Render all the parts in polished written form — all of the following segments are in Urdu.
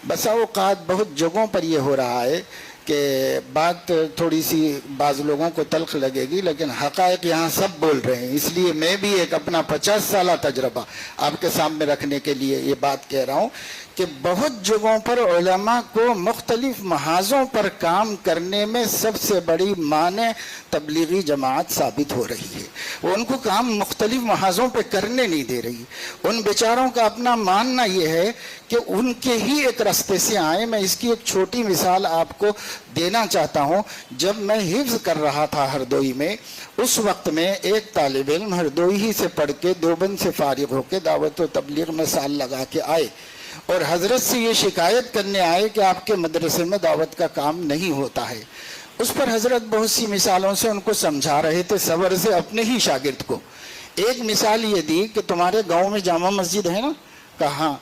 بسا اوقات بہت جگہوں پر یہ ہو رہا ہے کہ بات تھوڑی سی بعض لوگوں کو تلخ لگے گی، لیکن حقائق یہاں سب بول رہے ہیں، اس لیے میں بھی ایک اپنا 50 سالہ تجربہ آپ کے سامنے رکھنے کے لیے یہ بات کہہ رہا ہوں کہ بہت جگہوں پر علماء کو مختلف محاذوں پر کام کرنے میں سب سے بڑی مانع تبلیغی جماعت ثابت ہو رہی ہے۔ وہ ان کو کام مختلف محاذوں پہ کرنے نہیں دے رہی۔ ان بیچاروں کا اپنا ماننا یہ ہے کہ ان کے ہی ایک راستے سے آئیں۔ میں اس کی ایک چھوٹی مثال آپ کو دینا چاہتا ہوں۔ جب میں حفظ کر رہا تھا ہردوئی میں، اس وقت میں ایک طالب علم ہردوئی ہی سے پڑھ کے دیوبند سے فارغ ہو کے دعوت و تبلیغ میں سال لگا کے آئے اور حضرت سے یہ شکایت کرنے آئے کہ آپ کے مدرسے میں دعوت کا کام نہیں ہوتا ہے۔ اس پر حضرت بہت سی مثالوں سے ان کو سمجھا رہے تھے، صبر سے اپنے ہی شاگرد کو۔ ایک مثال یہ دی کہ تمہارے گاؤں میں جامع مسجد ہے نا؟ کہا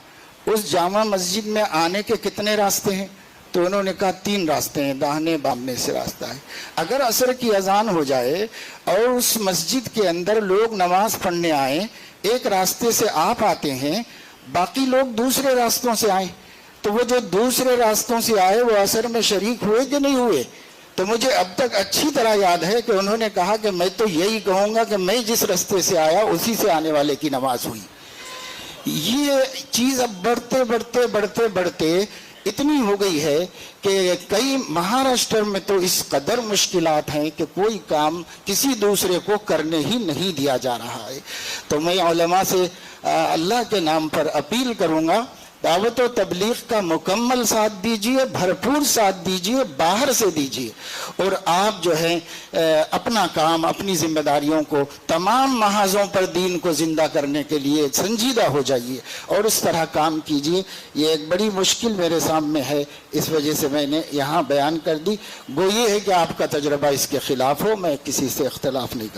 اس جامع مسجد میں آنے کے کتنے راستے ہیں؟ تو انہوں نے کہا 3 راستے ہیں، داہنے بامنے سے راستہ ہے۔ اگر عصر کی اذان ہو جائے اور اس مسجد کے اندر لوگ نماز پڑھنے آئیں، ایک راستے سے آپ آتے ہیں، باقی لوگ دوسرے راستوں سے آئیں، تو وہ جو دوسرے راستوں سے آئے وہ عصر میں شریک ہوئے کہ نہیں ہوئے؟ تو مجھے اب تک اچھی طرح یاد ہے کہ انہوں نے کہا کہ میں تو یہی کہوں گا کہ میں جس راستے سے آیا اسی سے آنے والے کی نماز ہوئی۔ یہ چیز اب بڑھتے اتنی ہو گئی ہے کہ کئی مہاراشٹر میں تو اس قدر مشکلات ہیں کہ کوئی کام کسی دوسرے کو کرنے ہی نہیں دیا جا رہا ہے۔ تو میں علماء سے اللہ کے نام پر اپیل کروں گا، دعوت و تبلیغ کا مکمل ساتھ دیجئے، بھرپور ساتھ دیجئے، باہر سے دیجئے، اور آپ جو ہے اپنا کام، اپنی ذمہ داریوں کو تمام محاذوں پر دین کو زندہ کرنے کے لیے سنجیدہ ہو جائیے اور اس طرح کام کیجئے۔ یہ ایک بڑی مشکل میرے سامنے ہے، اس وجہ سے میں نے یہاں بیان کر دی۔ گو یہ ہے کہ آپ کا تجربہ اس کے خلاف ہو، میں کسی سے اختلاف نہیں کرتا۔